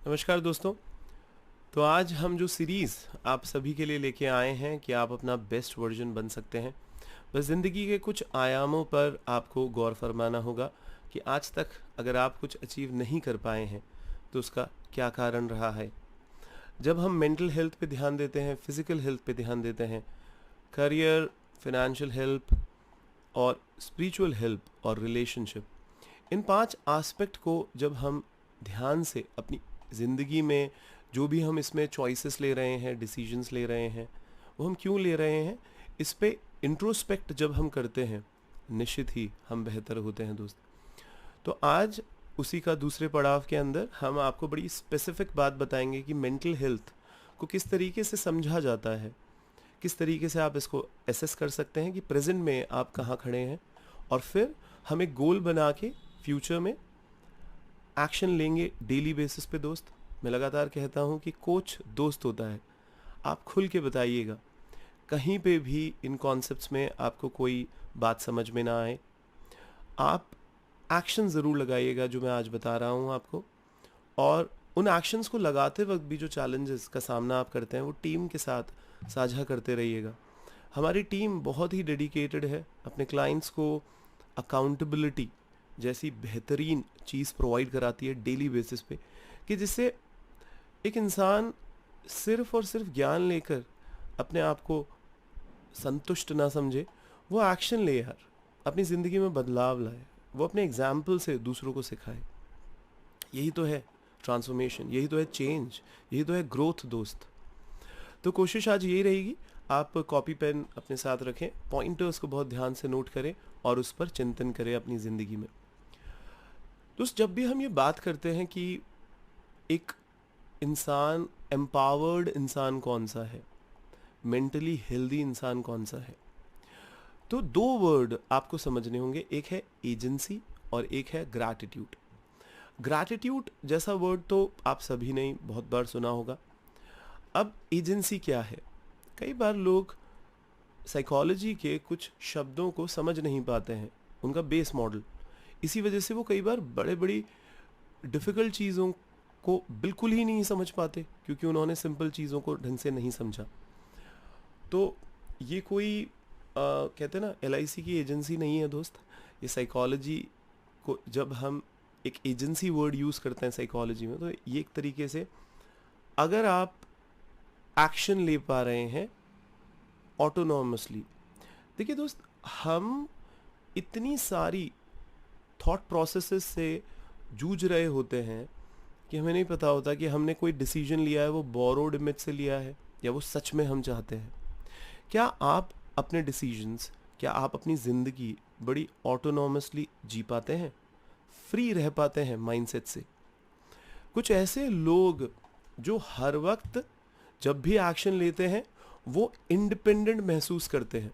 नमस्कार दोस्तों। तो आज हम जो सीरीज़ आप सभी के लिए लेके आए हैं कि आप अपना बेस्ट वर्जन बन सकते हैं। बस ज़िंदगी के कुछ आयामों पर आपको गौर फरमाना होगा कि आज तक अगर आप कुछ अचीव नहीं कर पाए हैं तो उसका क्या कारण रहा है। जब हम मेंटल हेल्थ पे ध्यान देते हैं, फिज़िकल हेल्थ पे ध्यान देते हैं, करियर, फाइनेंशियल हेल्प और स्पिरिचुअल हेल्प और रिलेशनशिप, इन 5 एस्पेक्ट को जब हम ध्यान से अपनी ज़िंदगी में जो भी हम इसमें चॉइसेस ले रहे हैं, डिसीजंस ले रहे हैं, वो हम क्यों ले रहे हैं, इस पे इंट्रोस्पेक्ट जब हम करते हैं, निश्चित ही हम बेहतर होते हैं दोस्त। तो आज उसी का दूसरे पड़ाव के अंदर हम आपको बड़ी स्पेसिफिक बात बताएंगे कि मेंटल हेल्थ को किस तरीके से समझा जाता है, किस तरीके से आप इसको एसेस कर सकते हैं कि प्रेजेंट में आप कहाँ खड़े हैं, और फिर हम एक गोल बना के फ्यूचर में एक्शन लेंगे डेली बेसिस पे दोस्त। मैं लगातार कहता हूँ कि कोच दोस्त होता है। आप खुल के बताइएगा, कहीं पे भी इन कॉन्सेप्ट्स में आपको कोई बात समझ में ना आए, आप एक्शन ज़रूर लगाइएगा जो मैं आज बता रहा हूँ आपको। और उन एक्शंस को लगाते वक्त भी जो चैलेंजेस का सामना आप करते हैं वो टीम के साथ साझा करते रहिएगा। हमारी टीम बहुत ही डेडिकेटेड है, अपने क्लाइंट्स को अकाउंटेबिलिटी जैसी बेहतरीन चीज़ प्रोवाइड कराती है डेली बेसिस पे, कि जिससे एक इंसान सिर्फ और सिर्फ ज्ञान लेकर अपने आप को संतुष्ट ना समझे, वो एक्शन ले यार, अपनी ज़िंदगी में बदलाव लाए, वो अपने एग्जाम्पल से दूसरों को सिखाए। यही तो है ट्रांसफॉर्मेशन, यही तो है चेंज, यही तो है ग्रोथ दोस्त। तो कोशिश आज यही रहेगी, आप कॉपी पेन अपने साथ रखें, पॉइंटर्स को बहुत ध्यान से नोट करें और उस पर चिंतन करें अपनी ज़िंदगी में। दोस्त, जब भी हम ये बात करते हैं कि एक इंसान, एम्पावर्ड इंसान कौन सा है, मेंटली हेल्दी इंसान कौन सा है, तो 2 वर्ड आपको समझने होंगे। एक है एजेंसी और एक है ग्रैटिट्यूड। ग्रैटिट्यूड जैसा वर्ड तो आप सभी ने बहुत बार सुना होगा। अब एजेंसी क्या है? कई बार लोग साइकोलॉजी के कुछ शब्दों को समझ नहीं पाते हैं, उनका बेस मॉडल। इसी वजह से वो कई बार बड़े बड़ी डिफ़िकल्ट चीज़ों को बिल्कुल ही नहीं समझ पाते, क्योंकि उन्होंने सिंपल चीज़ों को ढंग से नहीं समझा। तो ये कोई कहते हैं ना, LIC की एजेंसी नहीं है दोस्त। ये साइकोलॉजी को जब हम एक एजेंसी वर्ड यूज़ करते हैं साइकोलॉजी में, तो ये एक तरीके से अगर आप एक्शन ले पा रहे हैं ऑटोनॉमसली। देखिए दोस्त, हम इतनी सारी थॉट प्रोसेसेस से जूझ रहे होते हैं कि हमें नहीं पता होता कि हमने कोई डिसीजन लिया है वो बोरोड इमेज से लिया है या वो सच में हम चाहते हैं। क्या आप अपने डिसीजंस, क्या आप अपनी ज़िंदगी बड़ी ऑटोनॉमसली जी पाते हैं, फ्री रह पाते हैं माइंडसेट से? कुछ ऐसे लोग जो हर वक्त जब भी एक्शन लेते हैं वो इंडिपेंडेंट महसूस करते हैं,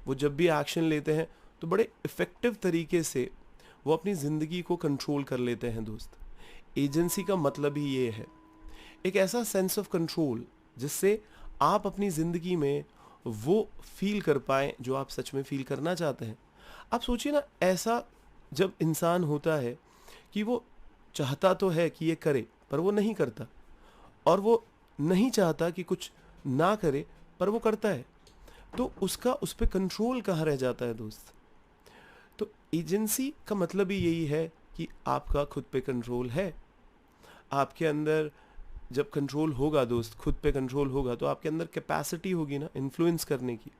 वो जब भी एक्शन लेते हैं तो बड़े इफ़ेक्टिव तरीके से वो अपनी ज़िंदगी को कंट्रोल कर लेते हैं दोस्त। एजेंसी का मतलब ही ये है, एक ऐसा सेंस ऑफ कंट्रोल जिससे आप अपनी ज़िंदगी में वो फील कर पाएँ जो आप सच में फील करना चाहते हैं। आप सोचिए ना, ऐसा जब इंसान होता है कि वो चाहता तो है कि ये करे पर वो नहीं करता, और वो नहीं चाहता कि कुछ ना करे पर वो करता है, तो उसका उस पे कंट्रोल कहाँ रह जाता है दोस्त? तो एजेंसी का मतलब ही यही है कि आपका खुद पे कंट्रोल है। आपके अंदर जब कंट्रोल होगा दोस्त, खुद पे कंट्रोल होगा, तो आपके अंदर कैपेसिटी होगी ना इन्फ्लुएंस करने की।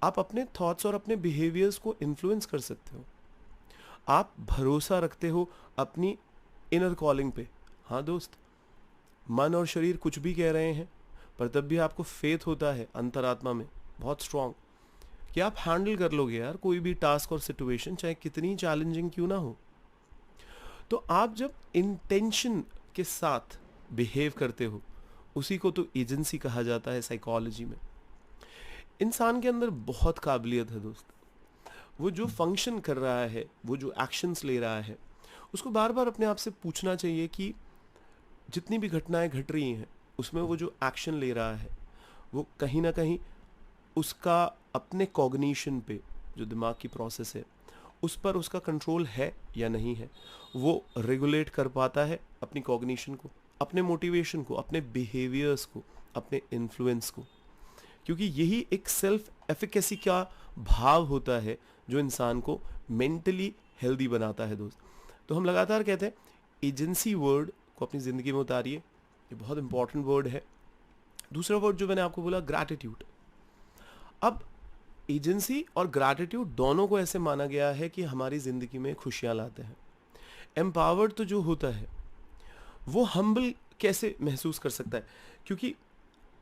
आप अपने थॉट्स और अपने बिहेवियर्स को इन्फ्लुएंस कर सकते हो। आप भरोसा रखते हो अपनी इनर कॉलिंग पे। हाँ दोस्त, मन और शरीर कुछ भी कह रहे हैं, पर तब भी आपको फेथ होता है अंतरात्मा में बहुत स्ट्रांग कि आप हैंडल कर लोगे यार कोई भी टास्क और सिचुएशन, चाहे कितनी चैलेंजिंग क्यों ना हो। तो आप जब इंटेंशन के साथ बिहेव करते हो, उसी को तो एजेंसी कहा जाता है साइकोलॉजी में। इंसान के अंदर बहुत काबिलियत है दोस्त। वो जो फंक्शन कर रहा है, वो जो एक्शंस ले रहा है, उसको बार बार अपने आप से पूछना चाहिए कि जितनी भी घटनाएं घट रही हैं उसमें वो जो एक्शन ले रहा है वो कहीं ना कहीं उसका अपने कॉग्निशन पे, जो दिमाग की प्रोसेस है, उस पर उसका कंट्रोल है या नहीं है, वो रेगुलेट कर पाता है अपनी कॉग्निशन को, अपने मोटिवेशन को, अपने बिहेवियर्स को, अपने इन्फ्लुएंस को, क्योंकि यही एक सेल्फ एफिकेसी का भाव होता है जो इंसान को मेंटली हेल्दी बनाता है दोस्त। तो हम लगातार कहते हैं एजेंसी वर्ड को अपनी ज़िंदगी में उतारिए, ये बहुत इंपॉर्टेंट वर्ड है। दूसरा वर्ड जो मैंने आपको बोला, ग्रैटिट्यूड। अब एजेंसी और ग्रैटिट्यूड दोनों को ऐसे माना गया है कि हमारी ज़िंदगी में खुशियाँ लाते हैं। एम्पावर्ड तो जो होता है वो हम्बल कैसे महसूस कर सकता है, क्योंकि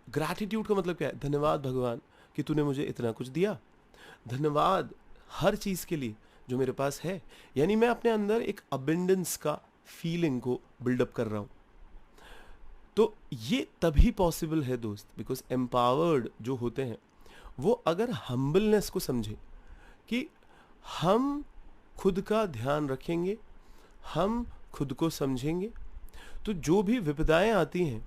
ग्रैटिट्यूड का मतलब क्या है? धन्यवाद भगवान कि तूने मुझे इतना कुछ दिया, धन्यवाद हर चीज़ के लिए जो मेरे पास है। यानी मैं अपने अंदर एक अबेंडेंस का फीलिंग को बिल्डअप कर रहा हूँ। तो ये तभी पॉसिबल है दोस्त, बिकॉज एम्पावर्ड जो होते हैं वो अगर हम्बलनेस को समझे कि हम खुद का ध्यान रखेंगे, हम खुद को समझेंगे, तो जो भी विपदाएं आती हैं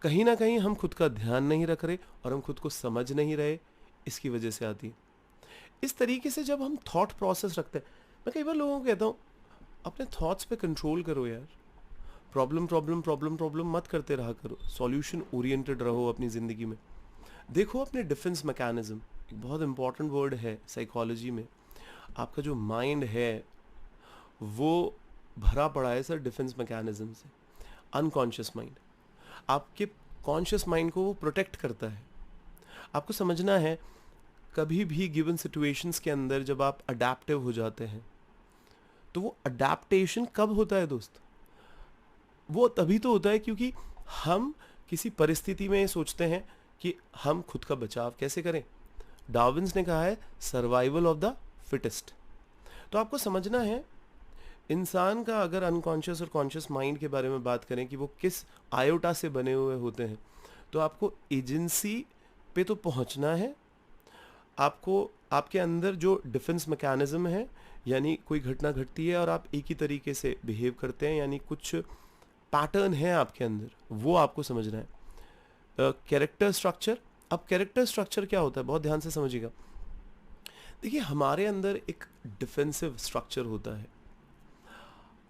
कहीं ना कहीं हम खुद का ध्यान नहीं रख रहे और हम खुद को समझ नहीं रहे, इसकी वजह से आती है। इस तरीके से जब हम थॉट प्रोसेस रखते हैं, मैं कई बार लोगों को कहता हूँ अपने थॉट्स पे कंट्रोल करो यार, प्रॉब्लम प्रॉब्लम प्रॉब्लम प्रॉब्लम मत करते रहा करो, सॉल्यूशन ओरिएंटेड रहो अपनी ज़िंदगी में। देखो अपने डिफेंस मैकेनिज्म, एक बहुत इंपॉर्टेंट वर्ड है साइकोलॉजी में। आपका जो माइंड है वो भरा पड़ा है सर डिफेंस मैकेनिज्म से। अनकॉन्शियस माइंड आपके कॉन्शियस माइंड को वो प्रोटेक्ट करता है। आपको समझना है कभी भी गिवन सिचुएशंस के अंदर जब आप अडेप्टिव हो जाते हैं तो वो अडेप्टेशन कब होता है दोस्त? वो तभी तो होता है क्योंकि हम किसी परिस्थिति में सोचते हैं कि हम खुद का बचाव कैसे करें। डार्विन्स ने कहा है सर्वाइवल ऑफ द फिटेस्ट। तो आपको समझना है इंसान का अगर अनकॉन्शियस और कॉन्शियस माइंड के बारे में बात करें कि वो किस आयोटा से बने हुए होते हैं, तो आपको एजेंसी पे तो पहुंचना है। आपको आपके अंदर जो डिफेंस मैकेनिज्म है, यानी कोई घटना घटती है और आप एक ही तरीके से बिहेव करते हैं, यानी कुछ पैटर्न है आपके अंदर, वो आपको समझना है। Character structure. अब कैरेक्टर स्ट्रक्चर क्या होता है, बहुत ध्यान से समझिएगा। देखिए हमारे अंदर एक डिफेंसिव स्ट्रक्चर होता है।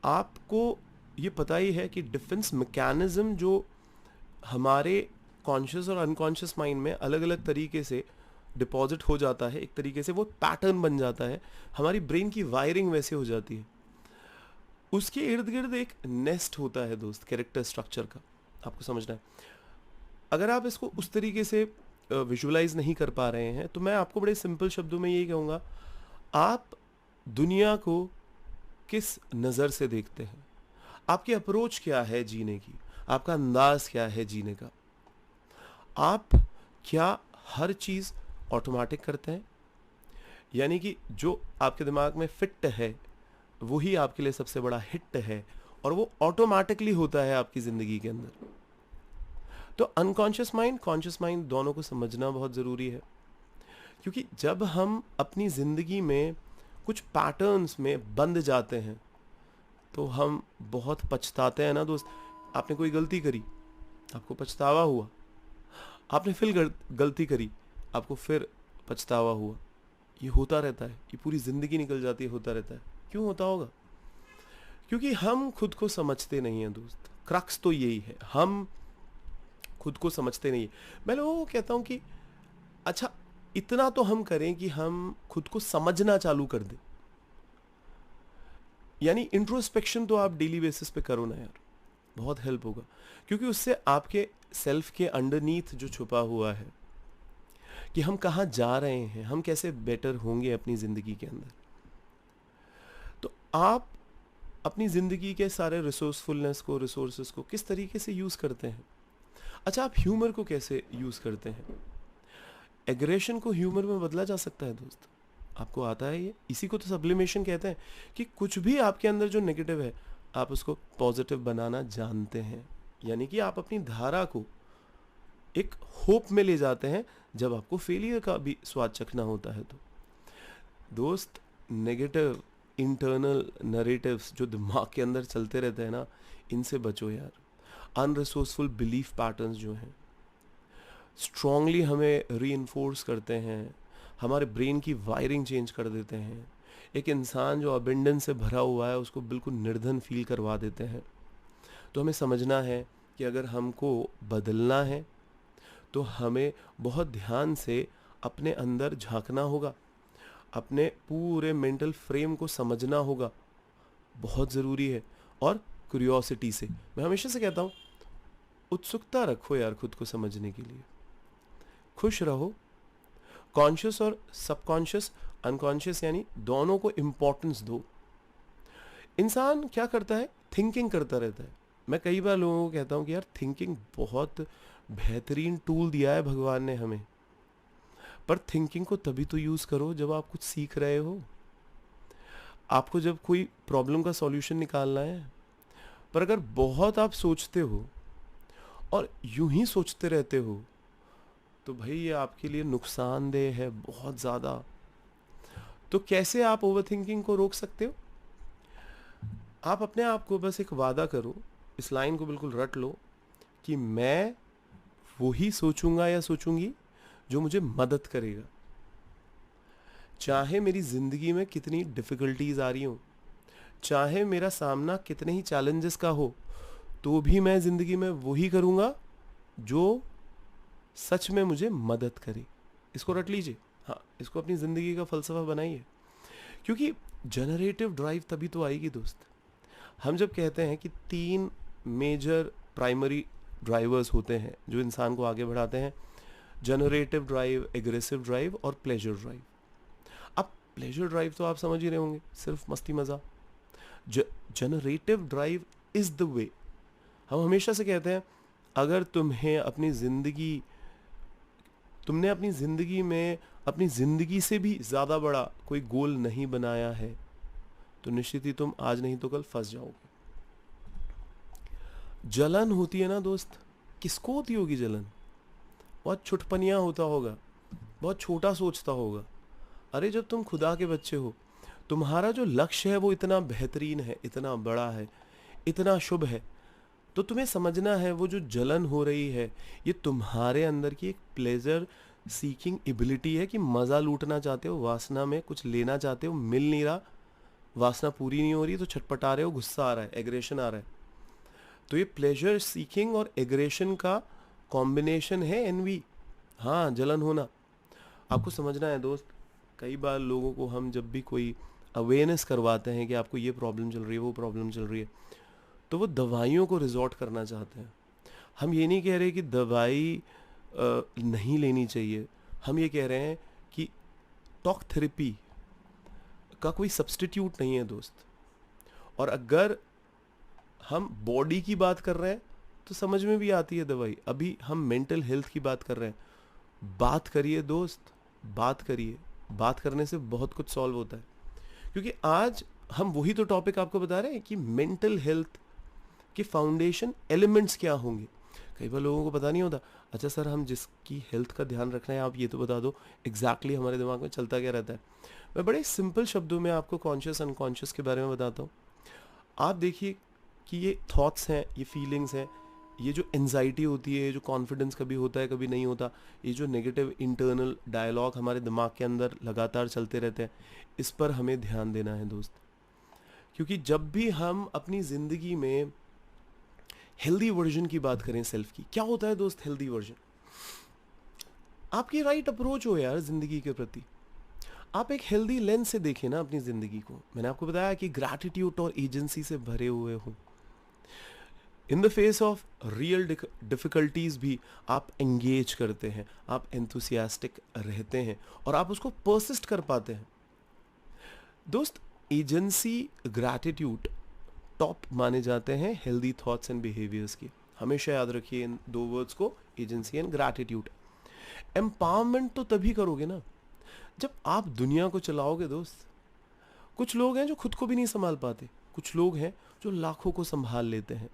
आपको ये पता ही है कि डिफेंस मैकेनिज्म जो हमारे कॉन्शियस और अनकॉन्शियस माइंड में अलग अलग तरीके से डिपॉजिट हो जाता है, एक तरीके से वो पैटर्न बन जाता है, हमारी ब्रेन की वायरिंग वैसे हो जाती है। उसके इर्द गिर्द एक नेस्ट होता है दोस्त कैरेक्टर स्ट्रक्चर का, आपको समझना है। अगर आप इसको उस तरीके से विजुअलाइज नहीं कर पा रहे हैं तो मैं आपको बड़े सिंपल शब्दों में यही कहूँगा, आप दुनिया को किस नज़र से देखते हैं, आपकी अप्रोच क्या है जीने की, आपका अंदाज क्या है जीने का। आप क्या हर चीज़ ऑटोमेटिक करते हैं, यानी कि जो आपके दिमाग में फिट है वही आपके लिए सबसे बड़ा हिट है और वो ऑटोमेटिकली होता है आपकी ज़िंदगी के अंदर। तो अनकॉन्शियस माइंड, कॉन्शियस माइंड दोनों को समझना बहुत ज़रूरी है, क्योंकि जब हम अपनी ज़िंदगी में कुछ पैटर्न्स में बंध जाते हैं तो हम बहुत पछताते हैं ना दोस्त। आपने कोई गलती करी, आपको पछतावा हुआ, आपने फिर गलती करी, आपको फिर पछतावा हुआ। ये होता रहता है, ये पूरी ज़िंदगी निकल जाती है, होता रहता है। क्यों होता होगा? क्योंकि हम खुद को समझते नहीं हैं दोस्त। क्रक्स तो यही है, हम खुद को समझते नहीं है। मैं लोगों को कहता हूँ कि अच्छा इतना तो हम करें कि हम खुद को समझना चालू कर दें, यानी इंट्रोस्पेक्शन तो आप डेली बेसिस पे करो ना यार, बहुत हेल्प होगा। क्योंकि उससे आपके सेल्फ के अंडरनीथ जो छुपा हुआ है कि हम कहाँ जा रहे हैं, हम कैसे बेटर होंगे अपनी ज़िंदगी के अंदर, तो आप अपनी ज़िंदगी के सारे रिसोर्सफुलनेस को, रिसोर्सेस को किस तरीके से यूज़ करते हैं। अच्छा आप ह्यूमर को कैसे यूज़ करते हैं। एग्रेशन को ह्यूमर में बदला जा सकता है दोस्त, आपको आता है ये। इसी को तो सब्लिमेशन कहते हैं कि कुछ भी आपके अंदर जो नेगेटिव है आप उसको पॉजिटिव बनाना जानते हैं, यानी कि आप अपनी धारा को एक होप में ले जाते हैं जब आपको फेलियर का भी स्वाद चखना होता है। तो दोस्त नेगेटिव इंटरनल नरेटिव्स जो दिमाग के अंदर चलते रहते हैं ना, इनसे बचो यार। अनरिसोर्सफुल बिलीफ पैटर्न्स जो हैं स्ट्रांगली हमें रीइंफोर्स करते हैं, हमारे ब्रेन की वायरिंग चेंज कर देते हैं। एक इंसान जो अबेंडेंस से भरा हुआ है उसको बिल्कुल निर्धन फील करवा देते हैं। तो हमें समझना है कि अगर हमको बदलना है तो हमें बहुत ध्यान से अपने अंदर झांकना होगा, अपने पूरे मेंटल फ्रेम को समझना होगा, बहुत ज़रूरी है। और क्यूरियोसिटी से, मैं हमेशा से कहता हूँ, उत्सुकता रखो यार खुद को समझने के लिए, खुश रहो। कॉन्शियस और सबकॉन्शियस, अनकॉन्शियस यानी दोनों को इम्पोर्टेंस दो। इंसान क्या करता है, थिंकिंग करता रहता है। मैं कई बार लोगों को कहता हूँ कि यार थिंकिंग बहुत बेहतरीन टूल दिया है भगवान ने हमें, पर थिंकिंग को तभी तो यूज़ करो जब आप कुछ सीख रहे हो, आपको जब कोई प्रॉब्लम का सॉल्यूशन निकालना है। पर अगर बहुत आप सोचते हो और यूं ही सोचते रहते हो तो भाई ये आपके लिए नुकसानदेह है बहुत ज़्यादा। तो कैसे आप ओवर थिंकिंग को रोक सकते हो? आप अपने आप को बस एक वादा करो, इस लाइन को बिल्कुल रट लो कि मैं वही सोचूंगा या सोचूंगी जो मुझे मदद करेगा। चाहे मेरी ज़िंदगी में कितनी डिफ़िकल्टीज आ रही हो, चाहे मेरा सामना कितने ही चैलेंजेस का हो, तो भी मैं ज़िंदगी में वही करूँगा जो सच में मुझे मदद करे। इसको रट लीजिए, हाँ, इसको अपनी ज़िंदगी का फ़लसफ़ा बनाइए। क्योंकि जनरेटिव ड्राइव तभी तो आएगी दोस्त। हम जब कहते हैं कि 3 मेजर प्राइमरी ड्राइवर्स होते हैं जो इंसान को आगे बढ़ाते हैं, जनरेटिव ड्राइव, एग्रेसिव ड्राइव और प्लेजर ड्राइव। अब प्लेजर ड्राइव तो आप समझ ही रहे होंगे, सिर्फ मस्ती मज़ा। Generative drive is the way. हम हमेशा से कहते हैं, अगर तुमने अपनी ज़िंदगी में अपनी ज़िंदगी से भी ज़्यादा बड़ा कोई गोल नहीं बनाया है तो निश्चित ही तुम आज नहीं तो कल फंस जाओगे। जलन होती है ना दोस्त, किसको होती होगी जलन? बहुत छुटपनिया होता होगा, बहुत छोटा सोचता होगा। अरे जब तुम खुदा के बच्चे हो, तुम्हारा जो लक्ष्य है वो इतना बेहतरीन है, इतना बड़ा है, इतना शुभ है, तो तुम्हें समझना है वो जो जलन हो रही है ये तुम्हारे अंदर की एक प्लेजर सीकिंग एबिलिटी है कि मज़ा लूटना चाहते हो, वासना में कुछ लेना चाहते हो, मिल नहीं रहा, वासना पूरी नहीं हो रही तो छटपटा रहे हो, गुस्सा आ रहा है, एग्रेशन आ रहा है। तो ये प्लेजर सीकिंग और एग्रेशन का कॉम्बिनेशन है एनवी, हाँ, जलन होना। आपको समझना है दोस्त, कई बार लोगों को हम जब भी कोई अवेयरनेस करवाते हैं कि आपको ये प्रॉब्लम चल रही है, वो प्रॉब्लम चल रही है, तो वो दवाइयों को रिजॉर्ट करना चाहते हैं। हम ये नहीं कह रहे कि दवाई नहीं लेनी चाहिए, हम ये कह रहे हैं कि टॉक थेरेपी का कोई सब्स्टिट्यूट नहीं है दोस्त। और अगर हम बॉडी की बात कर रहे हैं तो समझ में भी आती है दवाई। अभी हम मेंटल हेल्थ की बात कर रहे हैं। बात करिए दोस्त, बात करिए, बात करने से बहुत कुछ सॉल्व होता है। क्योंकि आज हम वही तो टॉपिक आपको बता रहे हैं कि मेंटल हेल्थ के फाउंडेशन एलिमेंट्स क्या होंगे। कई बार लोगों को पता नहीं होता। अच्छा सर, हम जिसकी हेल्थ का ध्यान रखना है आप ये तो बता दो, एग्जैक्टली हमारे दिमाग में चलता क्या रहता है। मैं बड़े सिंपल शब्दों में आपको कॉन्शियस अनकॉन्शियस के बारे में बताता हूँ। आप देखिए कि ये थॉट्स हैं, ये फीलिंग्स हैं, ये जो एंजाइटी होती है, जो कॉन्फिडेंस कभी होता है कभी नहीं होता, ये जो नेगेटिव इंटरनल डायलॉग हमारे दिमाग के अंदर लगातार चलते रहते हैं, इस पर हमें ध्यान देना है दोस्त। क्योंकि जब भी हम अपनी ज़िंदगी में हेल्दी वर्जन की बात करें सेल्फ की, क्या होता है दोस्त हेल्दी वर्जन? आपकी राइट अप्रोच हो यार ज़िंदगी के प्रति। आप एक हेल्दी लेंस से देखें ना अपनी ज़िंदगी को। मैंने आपको बताया कि ग्रैटिट्यूड और एजेंसी से भरे हुए हो। In the face of real difficulties भी आप एंगेज करते हैं, आप एंथुसियास्टिक रहते हैं और आप उसको परसिस्ट कर पाते हैं। दोस्त, एजेंसी, ग्रैटिट्यूड टॉप माने जाते हैं हेल्दी थॉट्स एंड बिहेवियर्स की। हमेशा याद रखिए इन 2 वर्ड्स को, एजेंसी एंड ग्रैटिट्यूड। एम्पावरमेंट तो तभी करोगे ना जब आप दुनिया को चलाओगे दोस्त। कुछ लोग हैं जो खुद को भी नहीं संभाल पाते, कुछ लोग हैं जो लाखों को संभाल लेते हैं।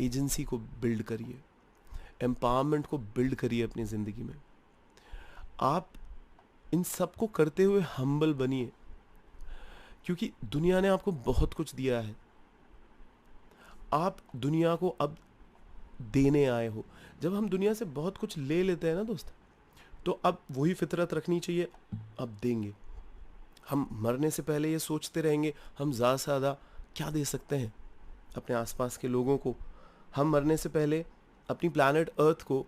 एजेंसी को बिल्ड करिए, एम्पावरमेंट को बिल्ड करिए अपनी ज़िंदगी में। आप इन सब को करते हुए हम्बल बनिए, क्योंकि दुनिया ने आपको बहुत कुछ दिया है। आप दुनिया को अब देने आए हो। जब हम दुनिया से बहुत कुछ ले लेते हैं ना दोस्त, तो अब वही फितरत रखनी चाहिए, अब देंगे। हम मरने से पहले ये सोचते रहेंगे हम ज़्यादा से ज़्यादा क्या दे सकते हैं अपने आसपास के लोगों को, हम मरने से पहले अपनी प्लैनेट अर्थ को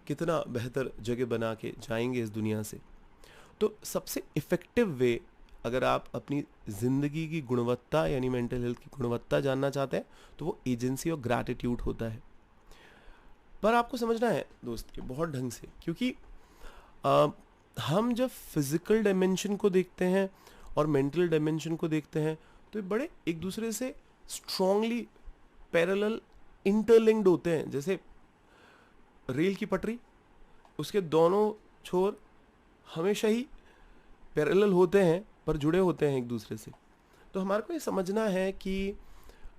कितना बेहतर जगह बना के जाएंगे इस दुनिया से। तो सबसे इफ़ेक्टिव वे, अगर आप अपनी ज़िंदगी की गुणवत्ता यानी मेंटल हेल्थ की गुणवत्ता जानना चाहते हैं, तो वो एजेंसी और ग्रैटिट्यूड होता है। पर आपको समझना है दोस्त, ये बहुत ढंग से, क्योंकि अ, हम जब फिजिकल डायमेंशन को देखते हैं और मेंटल डायमेंशन को देखते हैं, तो ये बड़े एक दूसरे से स्ट्रांगली पैरेलल इंटरलिंक्ड होते हैं। जैसे रेल की पटरी, उसके दोनों छोर हमेशा ही पैरेलल होते हैं पर जुड़े होते हैं एक दूसरे से। तो हमारे को ये समझना है कि